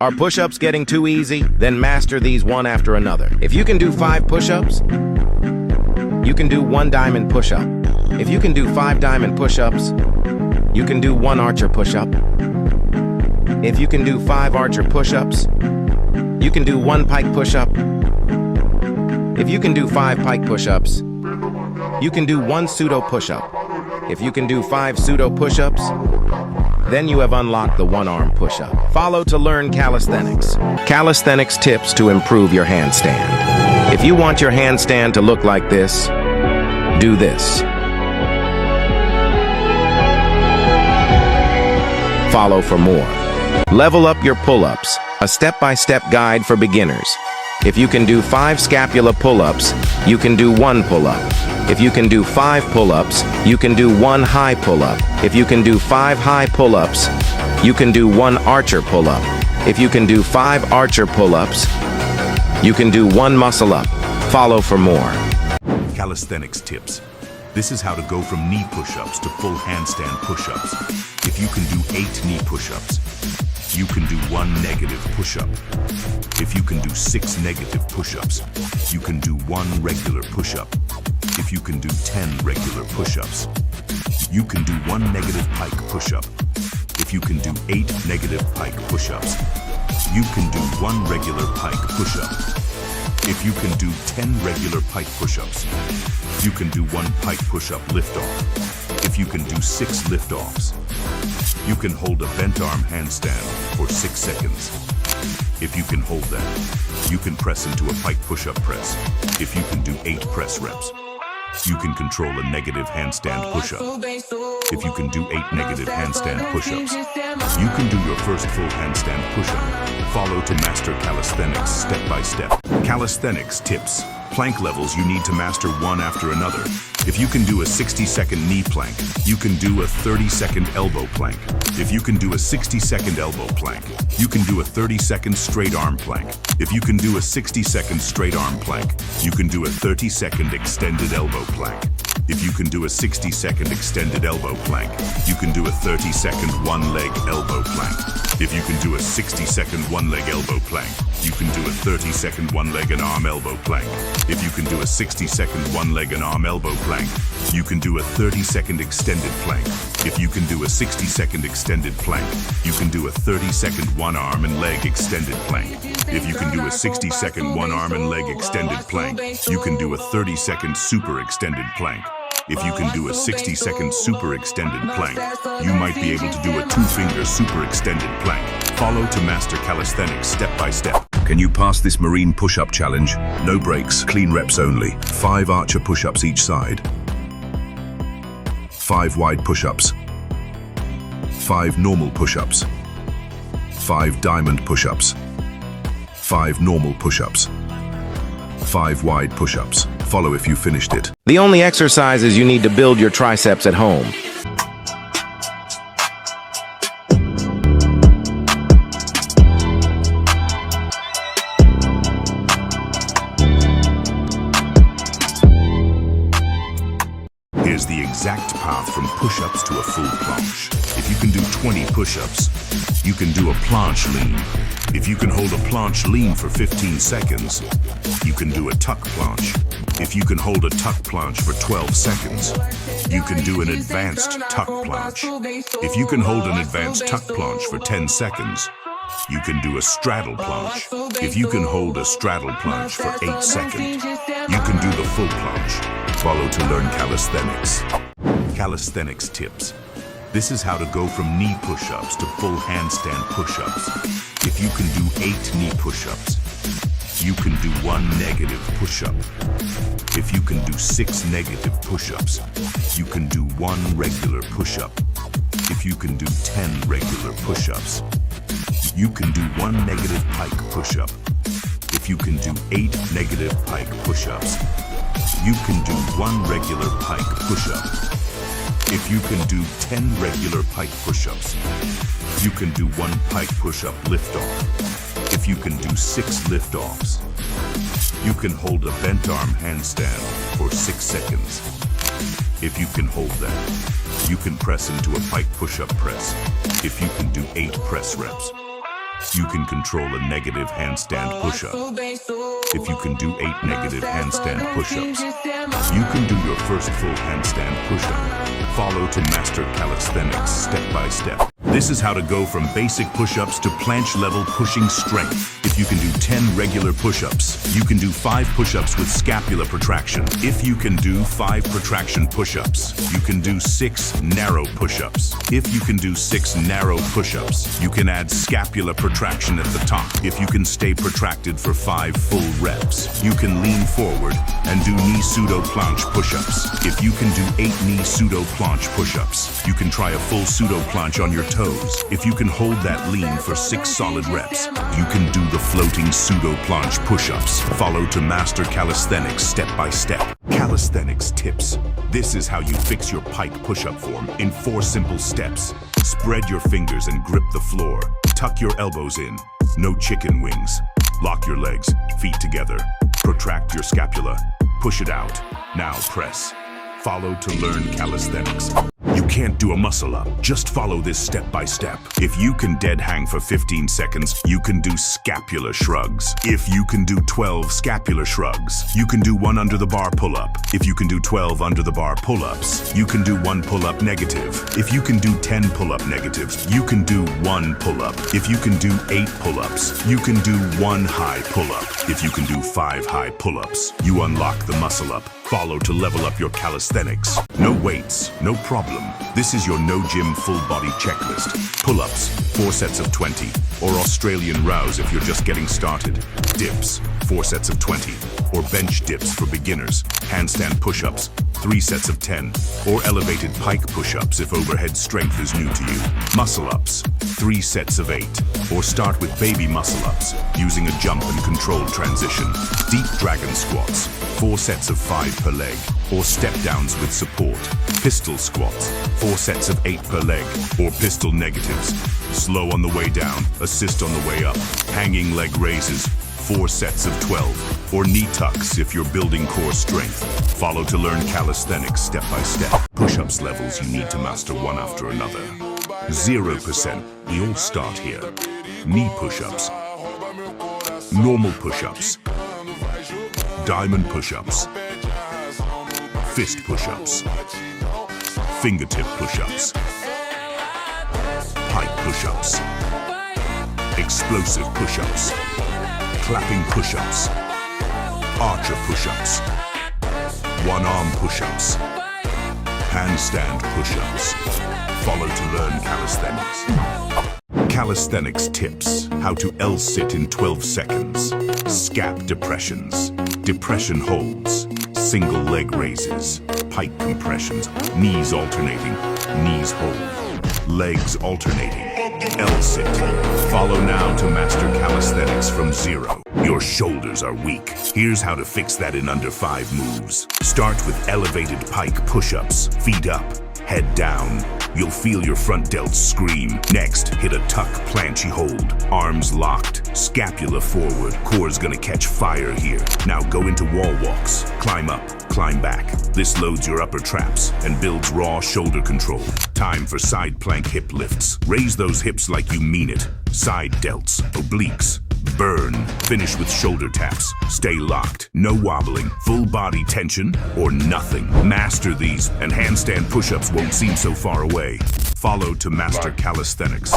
Are push-ups getting too easy? Then master these one after another. If you can do 5 push-ups, you can do 1 diamond push-up. If you can do 5 diamond push-ups, you can do 1 archer push-up. If you can do 5 archer push-ups, you can do 1 pike push-up. If you can do 5 pike push-ups, you can do 1 pseudo push-up. If you can do 5 pseudo push-ups, then you have unlocked the 1-arm push-up. Follow to learn calisthenics. Calisthenics tips to improve your handstand. If you want your handstand to look like this, do this. Follow for more. Level up your pull-ups, a step-by-step guide for beginners. If you can do 5 scapula pull-ups, you can do 1 pull-up. If you can do 5 pull-ups, you can do 1 high pull-up. If you can do 5 high pull-ups, you can do 1 archer pull-up. If you can do 5 archer pull-ups, you can do 1 muscle-up. Follow for more. Calisthenics tips. This is how to go from knee push-ups to full handstand push-ups. If you can do 8 knee push-ups, you can do 1 negative push-up. If you can do 6 negative push-ups, you can do 1 regular push-up. If you can do 10 regular push-ups, you can do 1 negative pike push-up. If you can do 8 negative pike push-ups, you can do 1 regular pike push-up. If you can do 10 regular pike push-ups, you can do 1 pike push-up lift-off. If you can do 6 lift-offs, you can hold a bent arm handstand for 6 seconds. If you can hold that, you can press into a pike push-up press. If you can do 8 press reps, you can control a negative handstand push-up. If you can do 8 negative handstand push-ups, you can do your first full handstand push-up. Follow to master calisthenics step by step. Calisthenics tips. Plank levels you need to master one after another. If you can do a 60-second knee plank, you can do a 30-second elbow plank. If you can do a 60-second elbow plank, you can do a 30-second straight arm plank. If you can do a 60-second straight arm plank, you can do a 30-second extended elbow plank. If you can do a 60-second extended elbow plank, you can do a 30-second one-leg elbow plank. If you can do a 60-second one-leg elbow plank, you can do a 30-second one-leg and arm elbow plank. If you can do a 60-second one-leg and arm elbow plank, you can do a 30-second extended plank. If you can do a 60-second extended plank, you can do a 30-second one-arm and leg extended plank. If you can do a 60-second one-arm and leg extended plank, you can do a 30-second super extended plank. If you can do a 60-second super extended plank, you might be able to do a 2-finger super extended plank. Follow to master calisthenics step by step. Can you pass this marine push-up challenge? No breaks, clean reps only. 5 archer push-ups each side. 5 wide push-ups. 5 normal push-ups. 5 diamond push-ups. 5 normal push-ups. 5 wide push-ups. Follow if you finished it. The only exercises you need to build your triceps at home. Here's the exact path from push-ups to a full planche. If you can do 20 push-ups, you can do a planche lean. If you can hold a planche lean for 15 seconds, you can do a tuck planche. If you can hold a tuck planche for 12 seconds, you can do an advanced tuck planche. If you can hold an advanced tuck planche for 10 seconds, you can do a straddle planche. If you can hold a straddle planche for 8 seconds, you can do the full planche. Follow to learn calisthenics. Calisthenics tips. This is how to go from knee push-ups to full handstand push-ups. If you can do 8 knee push-ups, you can do 1 negative push-up. If you can do 6 negative push-ups, you can do 1 regular push-up. If you can do 10 regular push-ups, you can do 1 negative pike push-up. If you can do 8 negative pike push-ups, you can do 1 regular pike push-up. If you can do 10 regular pike push-ups, you can do 1 pike push-up lift-off. If you can do 6 lift-offs, you can hold a bent arm handstand for 6 seconds. If you can hold that, you can press into a pike push-up press. If you can do 8 press reps. you can control a negative handstand push-up. If you can do 8 negative handstand push-ups, you can do your first full handstand push-up. Follow to master calisthenics step by step. This is how to go from basic push-ups to planche level pushing strength. If you can do 10 regular push-ups, you can do 5 push-ups with scapula protraction. If you can do 5 protraction push-ups, you can do 6 narrow push-ups. If you can do 6 narrow push-ups, you can add scapula protraction at the top. If you can stay protracted for 5 full reps, you can lean forward and do knee pseudo planche push-ups. If you can do 8 knee pseudo planche push-ups, you can try a full pseudo planche on your toes. If you can hold that lean for 6 solid reps, you can do the floating pseudo planche push-ups. Follow to master calisthenics step by step. Calisthenics tips. This is how you fix your pike push-up form in 4 simple steps. Spread your fingers and grip the floor. Tuck your elbows in. No chicken wings. Lock your legs, feet together. Protract your scapula. Push it out. Now press. Follow to learn calisthenics. You can't do a muscle up. Just follow this step by step. If you can dead hang for 15 seconds, you can do scapula shrugs. If you can do 12 scapula shrugs, you can do 1 under the bar pull-up. If you can do 12 under the bar pull-ups, you can do 1 pull-up negative. If you can do 10 pull-up negatives, you can do 1 pull-up. If you can do 8 pull-ups, you can do 1 high pull-up. If you can do 5 high pull-ups, you unlock the muscle up. Follow to level up your calisthenics. No weights, no problem. This is your no gym full body checklist. Pull-ups, 4 sets of 20, or Australian rows if you're just getting started. Dips, 4 sets of 20, or bench dips for beginners. Handstand push-ups, 3 sets of 10, or elevated pike push-ups if overhead strength is new to you. Muscle-ups, 3 sets of 8, or start with baby muscle-ups using a jump and controlled transition. Deep dragon squats, 4 sets of 5 per leg, or step-downs with support. Pistol squats, 4 sets of 8 per leg, or pistol negatives. Slow on the way down, assist on the way up. Hanging leg raises, 4 sets of 12, or knee tucks if you're building core strength. Follow to learn calisthenics step by step. Push-ups levels you need to master one after another. 0%, we all start here. Knee push-ups, normal push-ups, diamond push-ups, fist push-ups, fingertip push-ups, pike push-ups, explosive push-ups, clapping push-ups, archer push-ups, one-arm push-ups, handstand push-ups. Follow to learn calisthenics. Calisthenics tips. How to L-sit in 12 seconds. Scap depressions. Depression holds. Single leg raises. Pike compressions. Knees alternating. Knees hold. Legs alternating. L-sit. Follow now to master calisthenics from 0. Your shoulders are weak. Here's how to fix that in under 5 moves. Start with elevated pike push-ups. Feet up. Head down. You'll feel your front delts scream. Next, hit a tuck planche hold. Arms locked, scapula forward. Core's gonna catch fire here. Now go into wall walks. Climb up, climb back. This loads your upper traps and builds raw shoulder control. Time for side plank hip lifts. Raise those hips like you mean it. Side delts, obliques. Burn. Finish with shoulder taps. Stay locked. No wobbling. Full body tension or nothing. Master these and handstand push-ups won't seem so far away. Follow to master calisthenics.